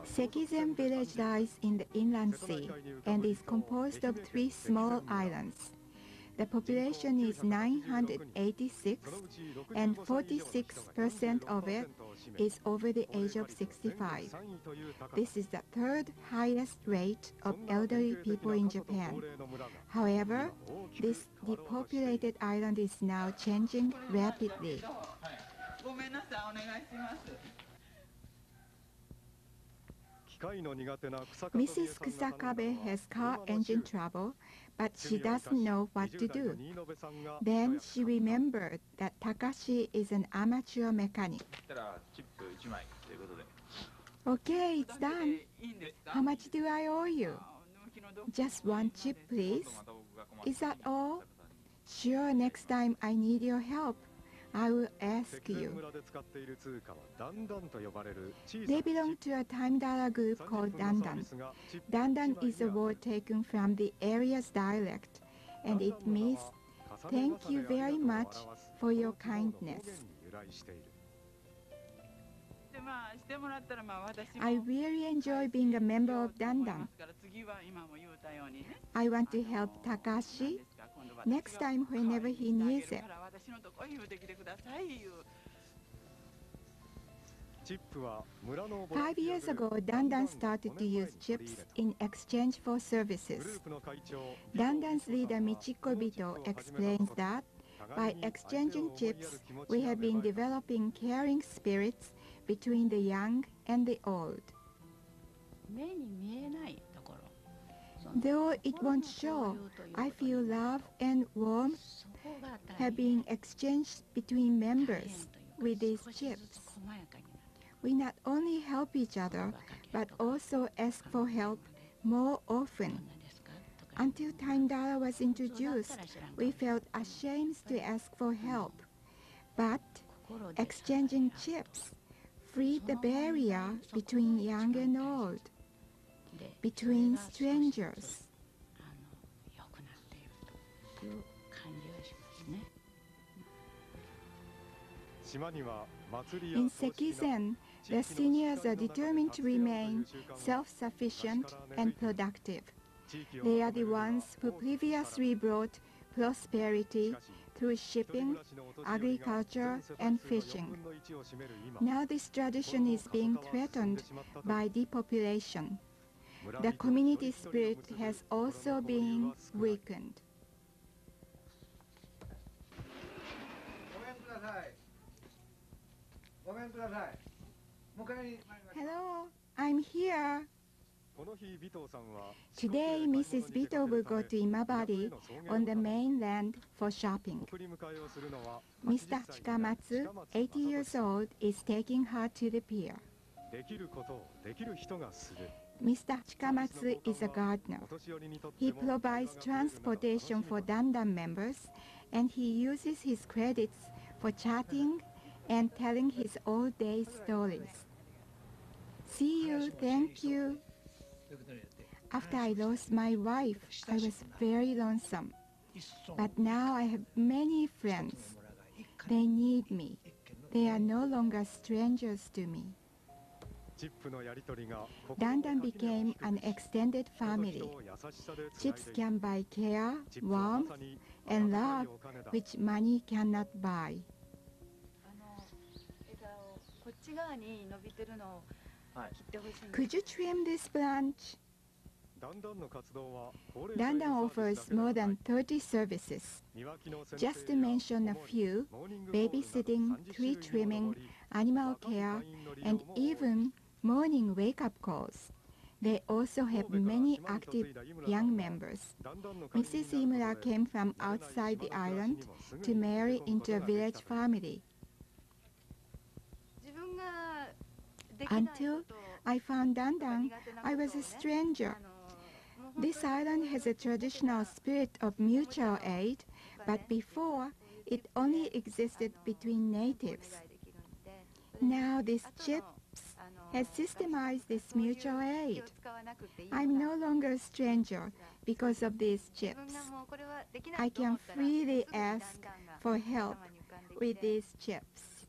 Sekizen village lies in the inland sea and is composed of 3 small islands. The population is 986 and 46% of it is over the age of 65. This is the 3rd highest rate of elderly people in Japan. However, this depopulated island is now changing rapidly. Mrs. Kusakabe has car engine trouble, but she doesn't know what to do. Then she remembered that Takashi is an amateur mechanic. Okay, it's done. How much do I owe you? Just 1 chip, please. Is that all? Sure, next time I need your help, I will ask you. They belong to a time dollar group called DANDAN. DANDAN is a word taken from the area's dialect, and it means thank you very much for your kindness. I really enjoy being a member of DANDAN. I want to help Takashi next time whenever he needs it. 5 years ago, DANDAN started to use chips in exchange for services. DANDAN's leader Michiko Bito explains that by exchanging chips, we have been developing caring spirits between the young and the old. Though it won't show, I feel love and warmth have been exchanged between members with these chips. We not only help each other, but also ask for help more often. Until Time Dollar was introduced, we felt ashamed to ask for help. But exchanging chips freed the barrier between young and old, between strangers. In Sekizen, the seniors are determined to remain self-sufficient and productive. They are the ones who previously brought prosperity through shipping, agriculture, and fishing. Now this tradition is being threatened by depopulation. The community spirit has also been weakened. Hello, I'm here. Today, Mrs. Bito will go to Imabari on the mainland for shopping. Mr. Chikamatsu, 80 years old, is taking her to the pier. Mr. Chikamatsu is a gardener. He provides transportation for DANDAN members, and he uses his credits for chatting and telling his old-day stories. See you, thank you. After I lost my wife, I was very lonesome. But now I have many friends. They need me. They are no longer strangers to me. DANDAN became an extended family. Chips can buy care, warmth, and love, which money cannot buy. Could you trim this branch? DANDAN offers more than 30 services. Just to mention a few: babysitting, tree trimming, animal care, and even morning wake-up calls. They also have many active young members. Mrs. Imura came from outside the island to marry into a village family. Until I found DANDAN, I was a stranger. This island has a traditional spirit of mutual aid, but before, it only existed between natives. Now this chips has systemized this mutual aid. I'm no longer a stranger because of these chips. I can freely ask for help with these chips.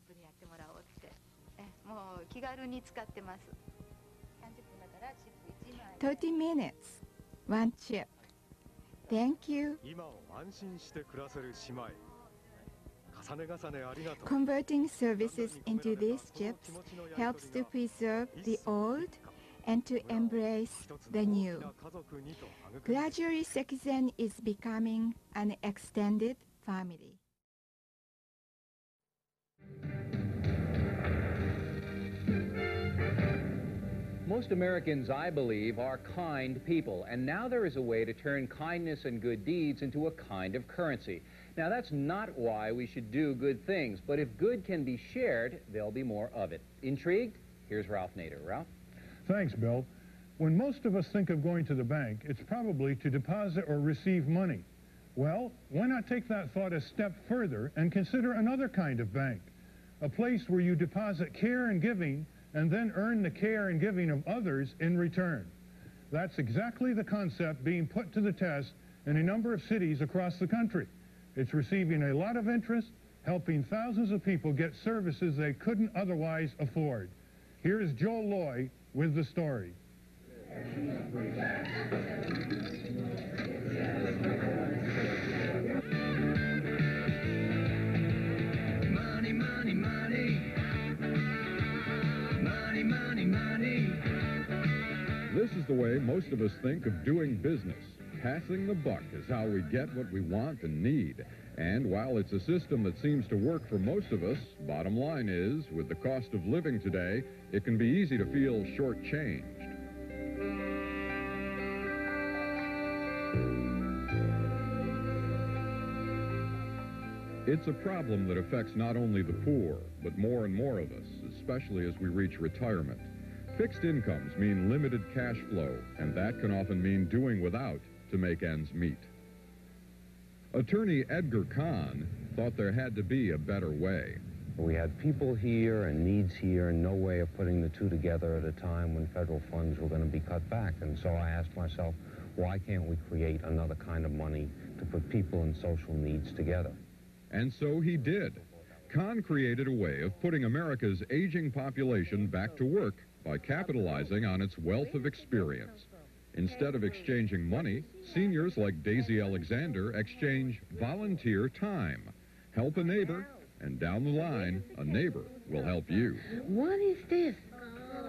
30 minutes, one chip. Thank you. Converting services into these chips helps to preserve the old and to embrace the new. Gradually, Sekizen is becoming an extended family. Most Americans, I believe, are kind people, and now there is a way to turn kindness and good deeds into a kind of currency. Now, that's not why we should do good things, but if good can be shared, there'll be more of it. Intrigued? Here's Ralph Nader. Ralph? Thanks, Bill. When most of us think of going to the bank, it's probably to deposit or receive money. Well, why not take that thought a step further and consider another kind of bank? A place where you deposit care and giving and then earn the care and giving of others in return. That's exactly the concept being put to the test in a number of cities across the country. It's receiving a lot of interest, helping thousands of people get services they couldn't otherwise afford. Here is Joel Loy with the story. Money, money, money. Money, money, money. This is the way most of us think of doing business. Passing the buck is how we get what we want and need. And while it's a system that seems to work for most of us, bottom line is, with the cost of living today, it can be easy to feel shortchanged. It's a problem that affects not only the poor, but more and more of us, especially as we reach retirement. Fixed incomes mean limited cash flow, and that can often mean doing without to make ends meet. Attorney Edgar Cahn thought there had to be a better way. We had people here and needs here and no way of putting the two together at a time when federal funds were going to be cut back. And so I asked myself, why can't we create another kind of money to put people and social needs together? And so he did. Cahn created a way of putting America's aging population back to work by capitalizing on its wealth of experience. Instead of exchanging money, seniors like Daisy Alexander exchange volunteer time. Help a neighbor, and down the line, a neighbor will help you. What is this?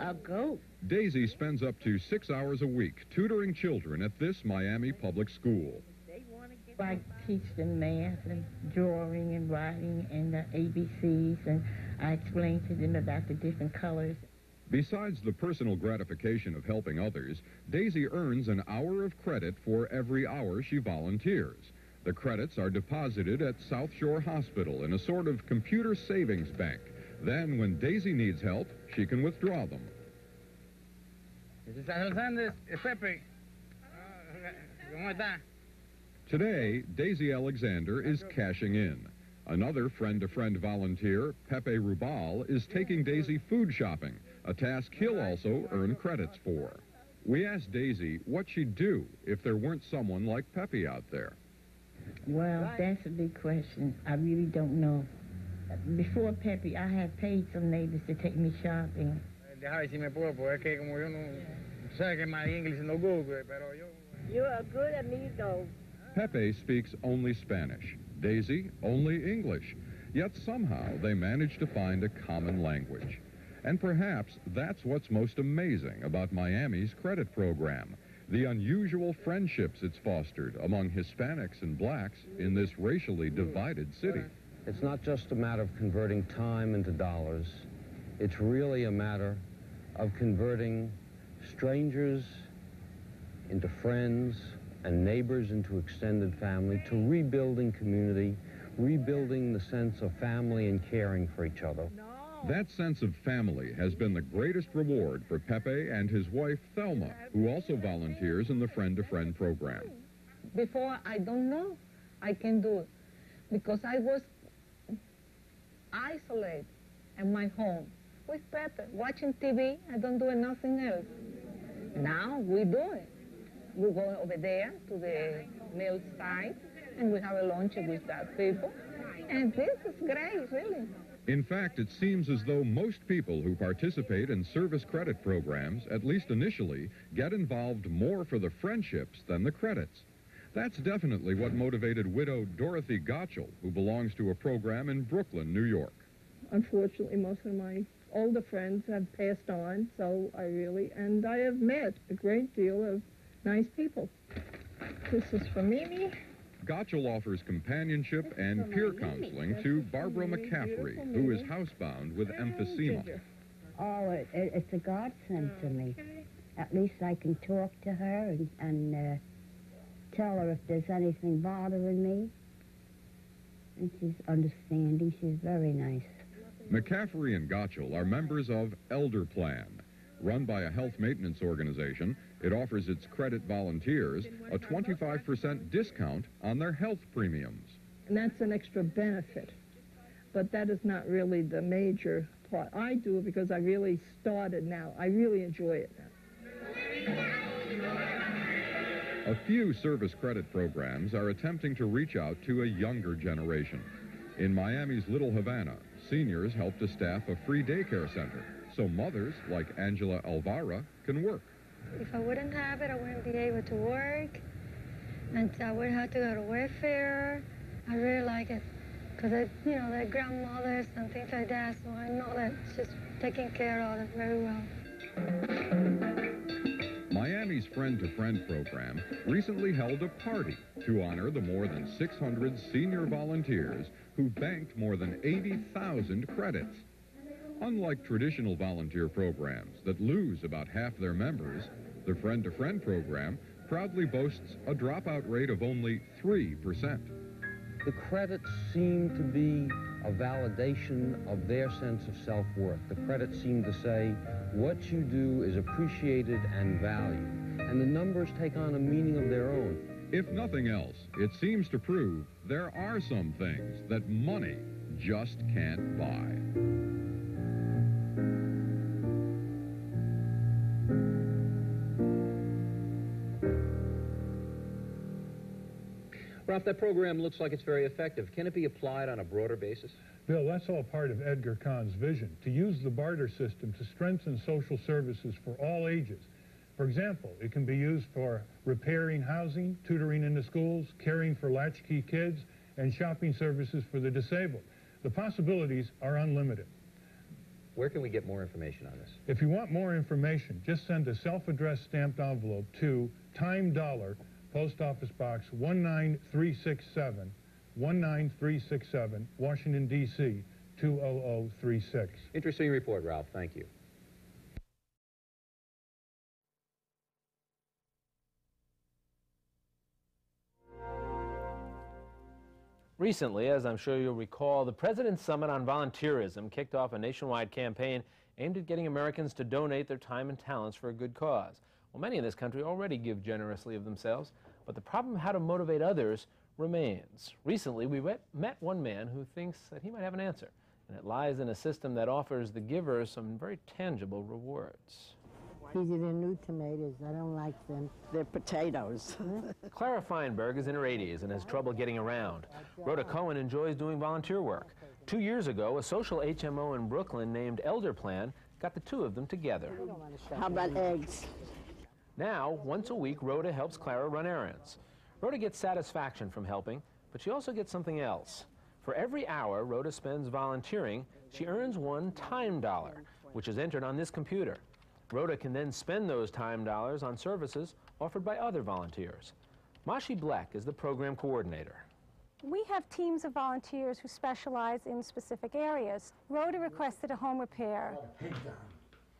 A goat? Daisy spends up to 6 hours a week tutoring children at this Miami public school. I teach them math and drawing and writing and the ABCs, and I explain to them about the different colors. Besides the personal gratification of helping others, Daisy earns an hour of credit for every hour she volunteers. The credits are deposited at South Shore Hospital in a sort of computer savings bank. Then, when Daisy needs help, she can withdraw them. This is Alexander, Pepe. ¿Cómo está? Today, Daisy Alexander is cashing in. Another friend-to-friend volunteer, Pepe Rubal, is taking Daisy food shopping, a task he'll also earn credits for. We asked Daisy what she'd do if there weren't someone like Pepe out there. Well, that's a big question. I really don't know. Before Pepe, I had paid some neighbors to take me shopping. Deja ver si me puedo, porque es que como yo no sé que my English no good, pero yo... You're a good amigo. Pepe speaks only Spanish, Daisy only English, yet somehow they manage to find a common language. And perhaps that's what's most amazing about Miami's credit program, the unusual friendships it's fostered among Hispanics and blacks in this racially divided city. It's not just a matter of converting time into dollars. It's really a matter of converting strangers into friends, and neighbors into extended family, to rebuilding community, rebuilding the sense of family and caring for each other. That sense of family has been the greatest reward for Pepe and his wife, Thelma, who also volunteers in the Friend-to-Friend program. Before, I don't know I can do it, because I was isolated in my home with Pepe, watching TV. I don't do nothing else. Now we do it. We go over there to the mill site, and we have a lunch with that people. And this is great, really. In fact, it seems as though most people who participate in service credit programs, at least initially, get involved more for the friendships than the credits. That's definitely what motivated widow Dorothy Gottschall, who belongs to a program in Brooklyn, New York. Unfortunately, most of my older friends have passed on, so and I have met a great deal of nice people. This is for Mimi. Gottschall offers companionship and peer counseling to Barbara McCaffrey, who is housebound with emphysema. Oh, it's a godsend to me. At least I can talk to her and tell her if there's anything bothering me. And she's understanding. She's very nice. McCaffrey and Gottschall are members of Elder Plan. Run by a health maintenance organization, it offers its credit volunteers a 25% discount on their health premiums. And that's an extra benefit. But that is not really the major part. I do it because I really started now. I really enjoy it now. A few service credit programs are attempting to reach out to a younger generation. In Miami's Little Havana, seniors help to staff a free daycare center, so mothers like Angela Alvara can work. If I wouldn't have it, I wouldn't be able to work, and I would have to go to welfare. I really like it, because they're grandmothers and things like that, so I know that she's taking care of it very well. Miami's Friend-to-Friend program recently held a party to honor the more than 600 senior volunteers who banked more than 80,000 credits. Unlike traditional volunteer programs that lose about half their members, the Friend-to-Friend program proudly boasts a dropout rate of only 3%. The credits seem to be a validation of their sense of self-worth. The credits seem to say, what you do is appreciated and valued, and the numbers take on a meaning of their own. If nothing else, it seems to prove there are some things that money just can't buy. Ralph, that program looks like it's very effective. Can it be applied on a broader basis? Bill, that's all part of Edgar Cahn's vision, to use the barter system to strengthen social services for all ages. For example, it can be used for repairing housing, tutoring in the schools, caring for latchkey kids, and shopping services for the disabled. The possibilities are unlimited. Where can we get more information on this? If you want more information, just send a self-addressed stamped envelope to Time Dollar, Post Office Box 19367, 19367, Washington, D.C., 20036. Interesting report, Ralph. Thank you. Recently, as I'm sure you'll recall, the President's Summit on Volunteerism kicked off a nationwide campaign aimed at getting Americans to donate their time and talents for a good cause. Well, many in this country already give generously of themselves, but the problem of how to motivate others remains. Recently, we met one man who thinks that he might have an answer, and it lies in a system that offers the giver some very tangible rewards. These are the new tomatoes. I don't like them. They're potatoes. Clara Feinberg is in her 80s and has trouble getting around. Rhoda Cohen enjoys doing volunteer work. 2 years ago, a social HMO in Brooklyn named Elder Plan got the two of them together. How about eggs? Now, once a week, Rhoda helps Clara run errands. Rhoda gets satisfaction from helping, but she also gets something else. For every hour Rhoda spends volunteering, she earns one time dollar, which is entered on this computer. Rhoda can then spend those time dollars on services offered by other volunteers. Mashi Bleck is the program coordinator. We have teams of volunteers who specialize in specific areas. Rhoda requested a home repair.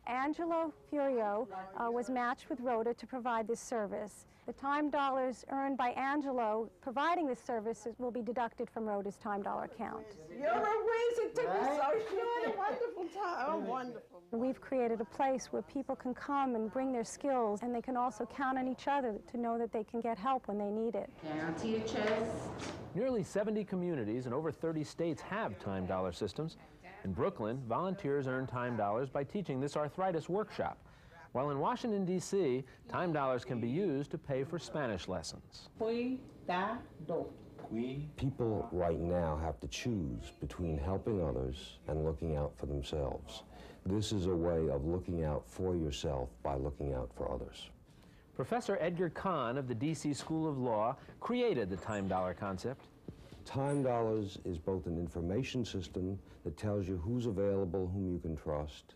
Angelo Furio was matched with Rhoda to provide this service. The time dollars earned by Angelo providing this service will be deducted from Rhoda's time dollar account. You're amazing. It took me so short. A wonderful time. Oh, wonderful. We've created a place where people can come and bring their skills, and they can also count on each other to know that they can get help when they need it. Down to your chest. Nearly 70 communities in over 30 states have time dollar systems. In Brooklyn, volunteers earn time dollars by teaching this arthritis workshop. While in Washington, D.C., time dollars can be used to pay for Spanish lessons. Cuidado. People right now have to choose between helping others and looking out for themselves. This is a way of looking out for yourself by looking out for others. Professor Edgar Cahn of the D.C. School of Law created the time dollar concept. Time dollars is both an information system that tells you who's available, whom you can trust,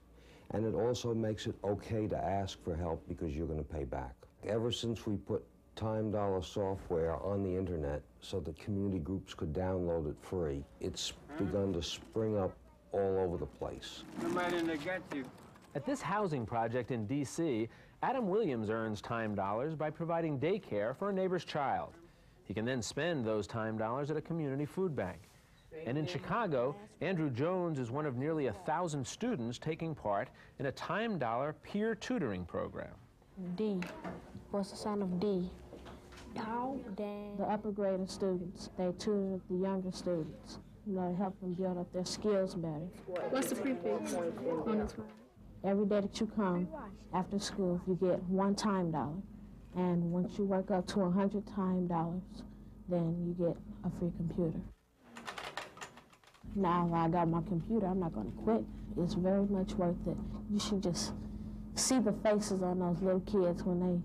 and it also makes it okay to ask for help because you're going to pay back. Ever since we put time dollar software on the internet so that community groups could download it free, it's begun to spring up all over the place. At this housing project in D.C., Adam Williams earns time dollars by providing daycare for a neighbor's child. He can then spend those time dollars at a community food bank. And in Chicago, Andrew Jones is one of nearly 1,000 students taking part in a time dollar peer tutoring program. D. What's the sign of D? Down. The upper grade students, they tutor the younger students. You know, to help them build up their skills better. What's the prefix on this one? Every day that you come after school, you get one time dollar. And once you work up to 100 time dollars, then you get a free computer. Now I got my computer, I'm not going to quit. It's very much worth it. You should just see the faces on those little kids when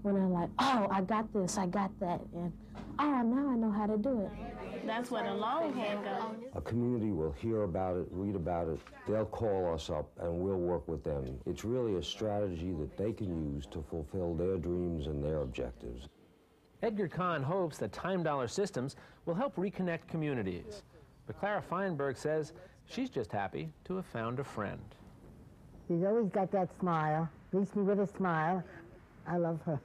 they're like, oh, I got this, I got that, and oh, now I know how to do it. That's where the longhand goes. A community will hear about it, read about it, they'll call us up and we'll work with them. It's really a strategy that they can use to fulfill their dreams and their objectives. Edgar Cahn hopes that time dollar systems will help reconnect communities. But Clara Feinberg says she's just happy to have found a friend. She's always got that smile, greets me with a smile. I love her.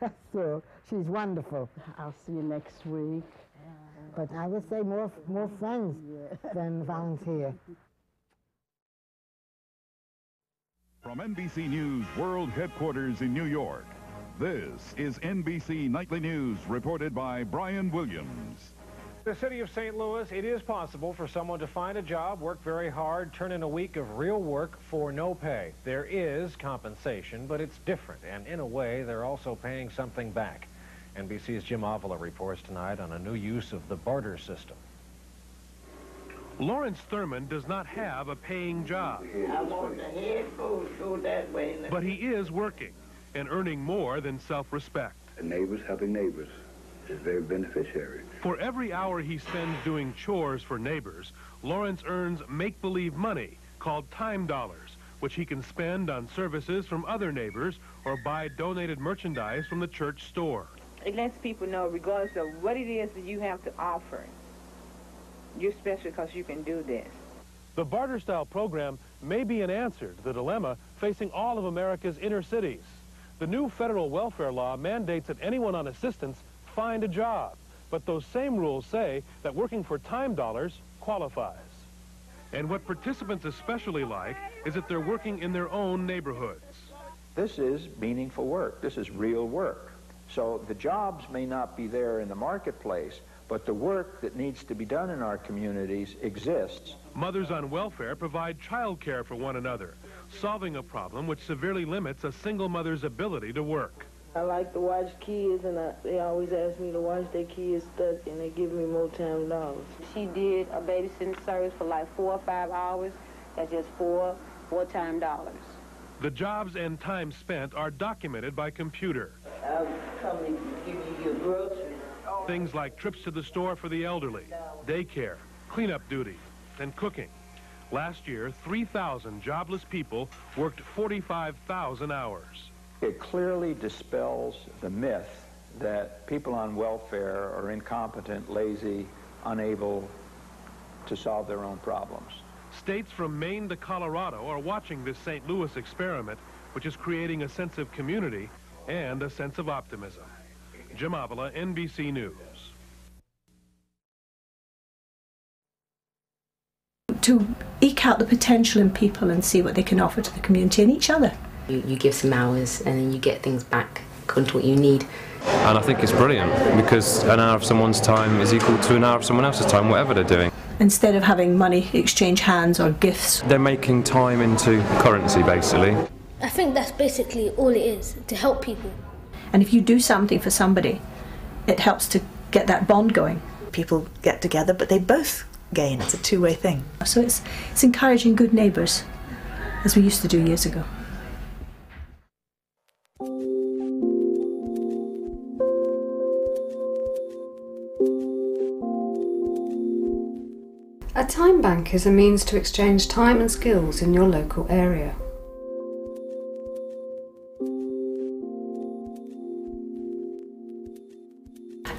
That's true. She's wonderful. I'll see you next week. But I would say more friends than volunteer. From NBC News World Headquarters in New York, this is NBC Nightly News reported by Brian Williams. The city of St. Louis, it is possible for someone to find a job, work very hard, turn in a week of real work for no pay. There is compensation, but it's different, and in a way, they're also paying something back. NBC's Jim Avila reports tonight on a new use of the barter system. Lawrence Thurman does not have a paying job. I want the headphones go that way. But he is working and earning more than self-respect. Neighbors helping neighbors is very beneficiary. For every hour he spends doing chores for neighbors, Lawrence earns make-believe money called time dollars, which he can spend on services from other neighbors or buy donated merchandise from the church store. It lets people know, regardless of what it is that you have to offer, you're special because you can do this. The barter-style program may be an answer to the dilemma facing all of America's inner cities. The new federal welfare law mandates that anyone on assistance find a job, but those same rules say that working for time dollars qualifies. And what participants especially like is that they're working in their own neighborhoods. This is meaningful work. This is real work. So the jobs may not be there in the marketplace, but the work that needs to be done in our communities exists. Mothers on welfare provide child care for one another, solving a problem which severely limits a single mother's ability to work. I like to watch kids, and they always ask me to watch their kids study, and they give me more time dollars. She did a babysitting service for like 4 or 5 hours. That's just four time dollars. The jobs and time spent are documented by computer. I'll come and give you your groceries. Things like trips to the store for the elderly, daycare, cleanup duty, and cooking. Last year, 3,000 jobless people worked 45,000 hours. It clearly dispels the myth that people on welfare are incompetent, lazy, unable to solve their own problems. States from Maine to Colorado are watching this St. Louis experiment, which is creating a sense of community and a sense of optimism. Jim Avila, NBC News. To eke out the potential in people and see what they can offer to the community and each other. You give some hours and then you get things back according to what you need. And I think it's brilliant because an hour of someone's time is equal to an hour of someone else's time, whatever they're doing. Instead of having money exchange hands or gifts. They're making time into currency, basically. I think that's basically all it is, to help people. And if you do something for somebody, it helps to get that bond going. People get together, but they both gain. It's a two-way thing. So it's encouraging good neighbours, as we used to do years ago. A time bank is a means to exchange time and skills in your local area.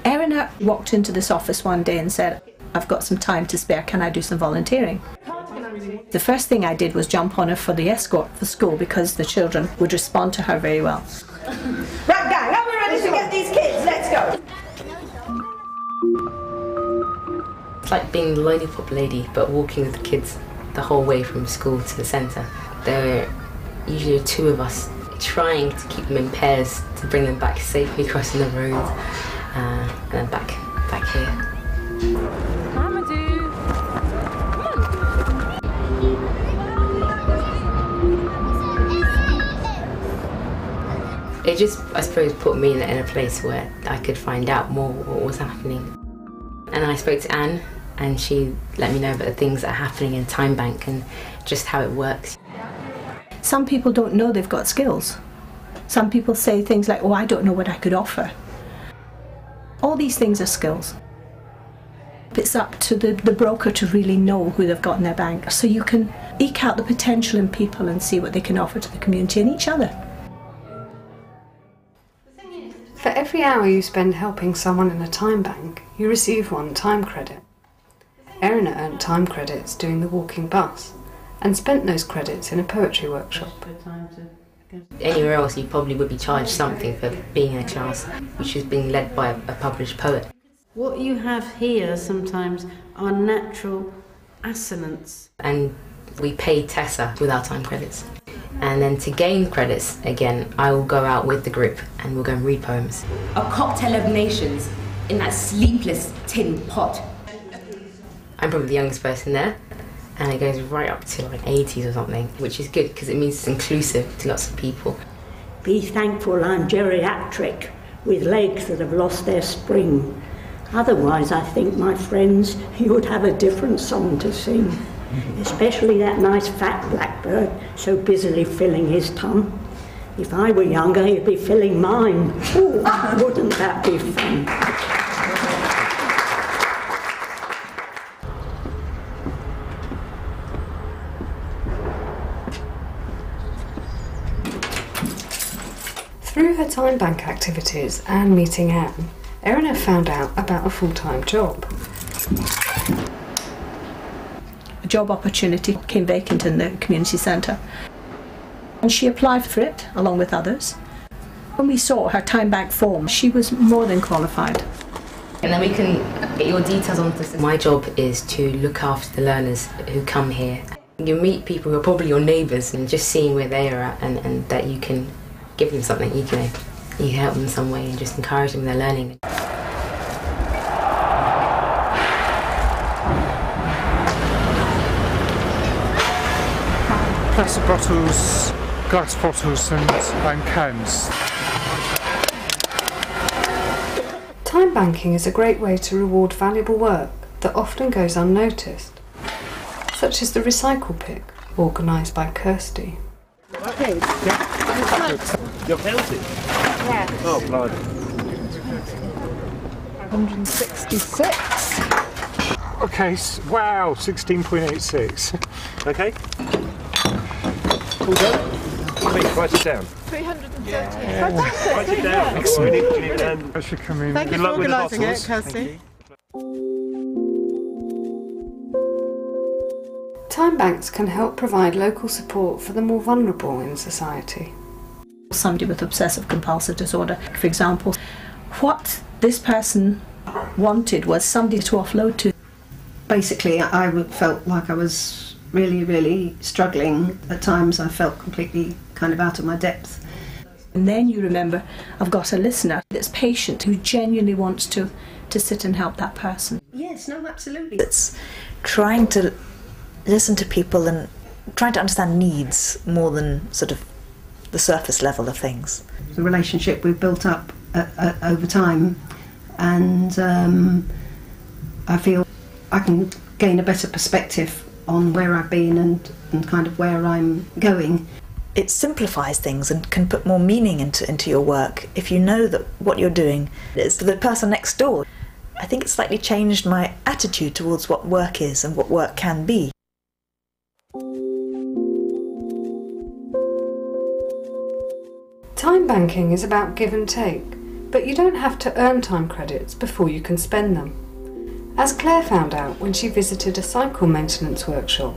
Erin walked into this office one day and said, "I've got some time to spare, can I do some volunteering?" The first thing I did was jump on her for the escort for school because the children would respond to her very well. Right, gang, are we ready to get these kids? Let's go. It's like being the lollipop lady, but walking with the kids the whole way from school to the centre. There were usually two of us trying to keep them in pairs to bring them back safely crossing the road, and then back here. Mamadou! It just, I suppose, put me in a place where I could find out more what was happening. And I spoke to Anne, and she let me know about the things that are happening in Timebank and just how it works. Some people don't know they've got skills. Some people say things like, "Oh, I don't know what I could offer." All these things are skills. It's up to the broker to really know who they've got in their bank, so you can eke out the potential in people and see what they can offer to the community and each other. For every hour you spend helping someone in a time bank, you receive 1 time credit. Erin earned time credits doing the walking bus and spent those credits in a poetry workshop. Anywhere else you probably would be charged something for being in a class which is being led by a published poet. What you have here sometimes are natural assonance. And we pay Tessa with our time credits. And then to gain credits, again, I will go out with the group and we'll go and read poems. A cocktail of nations in that sleepless tin pot. I'm probably the youngest person there, and it goes right up to like 80s or something, which is good because it means it's inclusive to lots of people. Be thankful I'm geriatric, with legs that have lost their spring. Otherwise, I think, my friends, you would have a different song to sing. Especially that nice fat blackbird so busily filling his tum. If I were younger, he'd be filling mine. Ooh, wouldn't that be fun? Through her time bank activities and meeting Anne, Erin found out about a full-time job. A job opportunity came vacant in the community centre, and she applied for it along with others. When we saw her time bank form, she was more than qualified. And then we can get your details on this. My job is to look after the learners who come here. You meet people who are probably your neighbours, and just seeing where they are at and that you can give them something, you can help them in some way and just encourage them in their learning. Plastic bottles, glass bottles and cans. Time banking is a great way to reward valuable work that often goes unnoticed, such as the recycle pick, organised by Kirsty. Okay. You're counting? Yeah. Oh, blood. 166. Okay, wow, 16.86. Okay. All done? Quick, write it down. 330. Yeah. Fantastic. Write it down. I should come in. Thank you for organising it, Kirsty. Time banks can help provide local support for the more vulnerable in society. Somebody with obsessive compulsive disorder, for example, what this person wanted was somebody to offload to. Basically, I felt like I was really struggling. At times I felt completely kind of out of my depth. And then you remember, I've got a listener that's patient, who genuinely wants to sit and help that person. Yes, no, absolutely. It's trying to listen to people and trying to understand needs more than sort of the surface level of things. The relationship we've built up over time and I feel I can gain a better perspective on where I've been and kind of where I'm going. It simplifies things and can put more meaning into your work if you know that what you're doing is for the person next door. I think it slightly changed my attitude towards what work is and what work can be. Time banking is about give and take, but you don't have to earn time credits before you can spend them, as Claire found out when she visited a cycle maintenance workshop.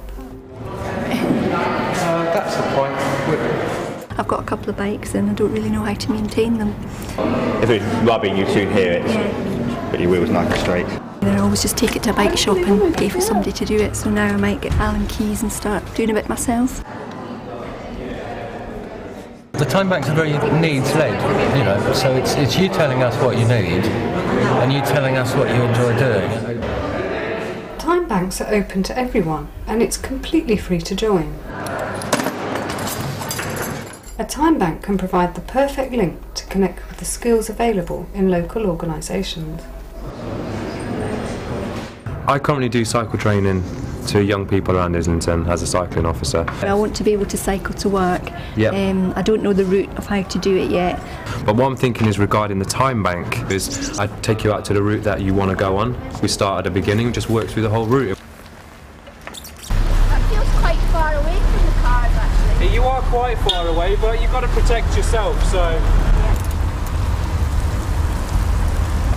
That's the point. I've got a couple of bikes and I don't really know how to maintain them. If it's rubbing, you'd soon hear it, but your wheel's nice and straight. Then I always just take it to a bike shop and pay for somebody to do it, so now I might get Allen keys and start doing a bit myself. The time banks are very needs-led, you know, so it's you telling us what you need and you telling us what you enjoy doing. Time banks are open to everyone and it's completely free to join. A time bank can provide the perfect link to connect with the skills available in local organisations. I currently do cycle training to young people around Islington as a cycling officer. I want to be able to cycle to work. Yep. I don't know the route of how to do it yet. But what I'm thinking is regarding the time bank is I'd take you out to the route that you want to go on. We start at the beginning, just work through the whole route. That feels quite far away from the cars, actually. You are quite far away, but you've got to protect yourself, so...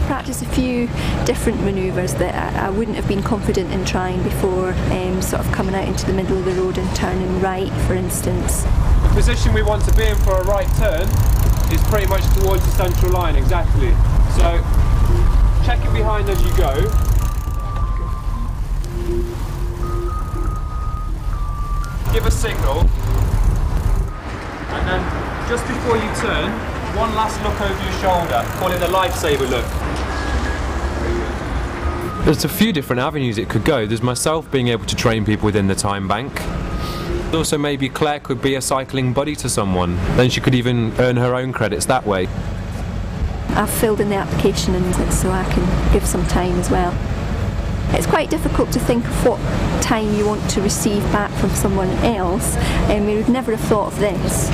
Practice a few different manoeuvres that I wouldn't have been confident in trying before, sort of coming out into the middle of the road and turning right, for instance. The position we want to be in for a right turn is pretty much towards the central line, exactly. So, check it behind as you go. Give a signal, and then just before you turn, one last look over your shoulder. Call it the lifesaver look. There's a few different avenues it could go. There's myself being able to train people within the time bank. Also maybe Claire could be a cycling buddy to someone. Then she could even earn her own credits that way. I've filled in the application and so I can give some time as well. It's quite difficult to think of what time you want to receive back from someone else, and we would never have thought of this.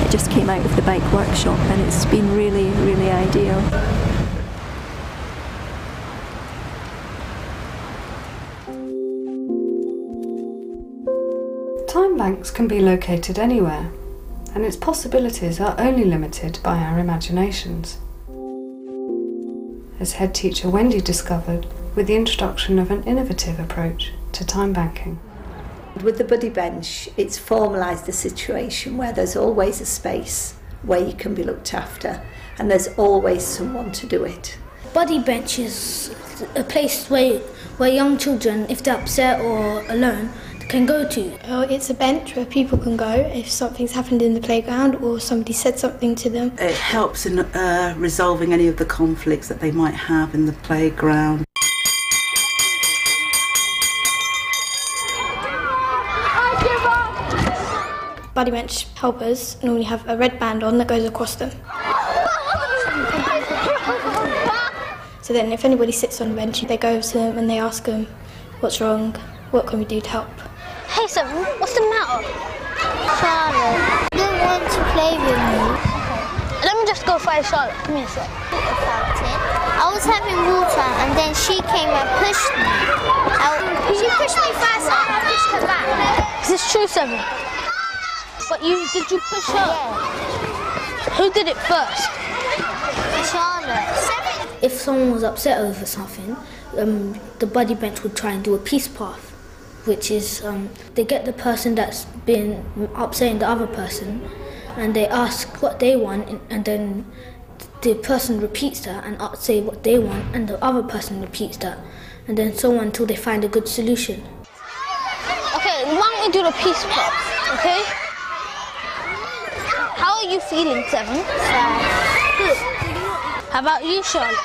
It just came out of the bike workshop and it's been really, really ideal. Time banks can be located anywhere, and its possibilities are only limited by our imaginations. As head teacher Wendy discovered with the introduction of an innovative approach to time banking. With the buddy bench, it's formalised the situation where there's always a space where you can be looked after, and there's always someone to do it. Buddy bench is a place where young children, if they're upset or alone, can go to. It's a bench where people can go if something's happened in the playground or somebody said something to them. It helps in resolving any of the conflicts that they might have in the playground. Buddy bench helpers normally have a red band on that goes across them. So then if anybody sits on the bench, they go to them and they ask them, what's wrong, what can we do to help? Hey Seven, what's the matter? Charlotte didn't want to play with me. Let me just go find Charlotte. Give me a sec. I was having water and then she came and pushed me. She pushed me first and I pushed her back. Is this true, Seven? But did you push her? Yeah. Who did it first? Charlotte. If someone was upset over something, the buddy bench would try and do a peace path, which is they get the person that's been upsetting the other person and they ask what they want, and then the person repeats that and say what they want, and the other person repeats that, and then so on until they find a good solution. Okay, why don't we do the peace path, okay? How are you feeling, Seven? Sad. Good. How about you, Charlotte?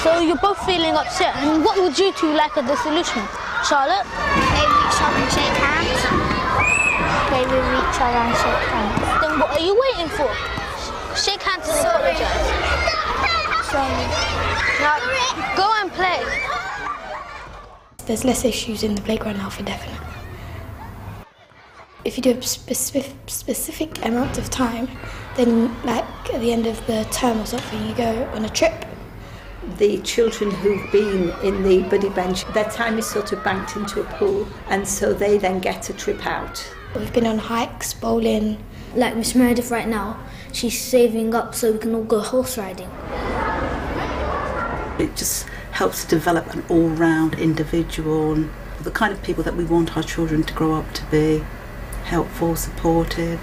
So you're both feeling upset, and what would you two like as the solution? Charlotte? Maybe reach out and shake hands. Maybe reach out and shake hands. Then what are you waiting for? Shake hands and apologise. Now, go and play. There's less issues in the playground now for definite. If you do a specific amount of time, then like at the end of the term or something, you go on a trip. The children who've been in the buddy bench, their time is sort of banked into a pool, and so they then get a trip out. We've been on hikes, bowling. Like Miss Meredith right now, she's saving up so we can all go horse riding. It just helps to develop an all-round individual, and the kind of people that we want our children to grow up to be. Helpful, supportive,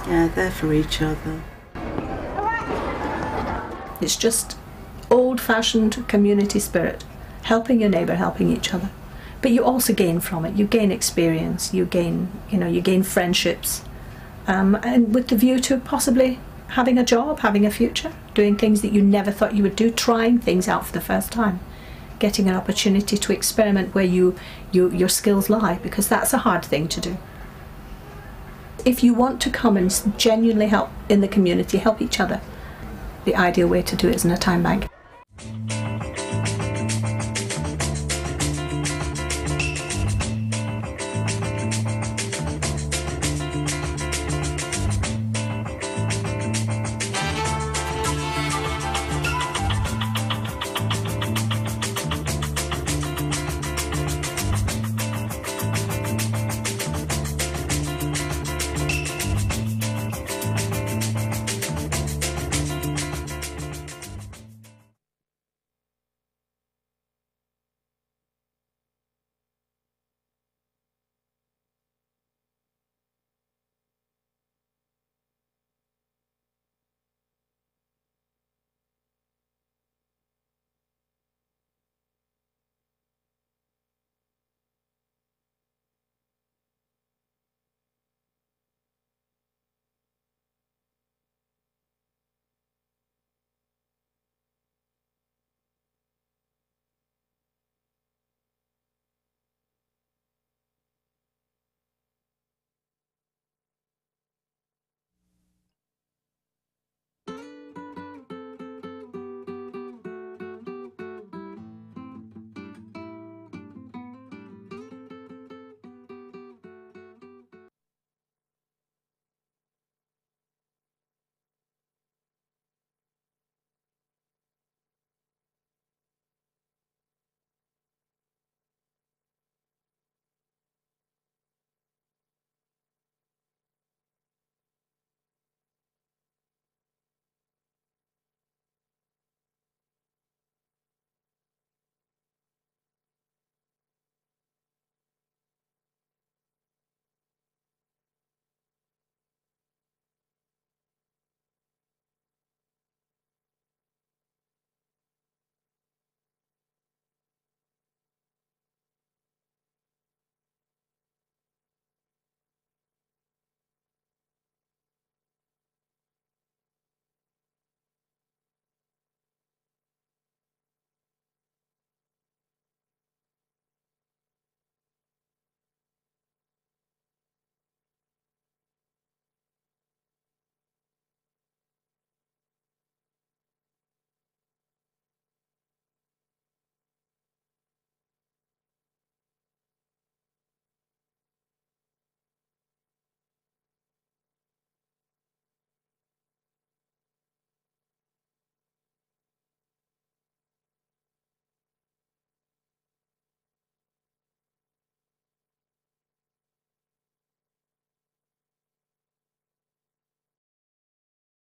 yeah, there for each other. It's just old-fashioned community spirit, helping your neighbour, helping each other. But you also gain from it. You gain experience. You gain, you gain friendships, and with the view to possibly having a job, having a future, doing things that you never thought you would do, trying things out for the first time, getting an opportunity to experiment where your skills lie, because that's a hard thing to do. If you want to come and genuinely help in the community, help each other, the ideal way to do it is in a time bank.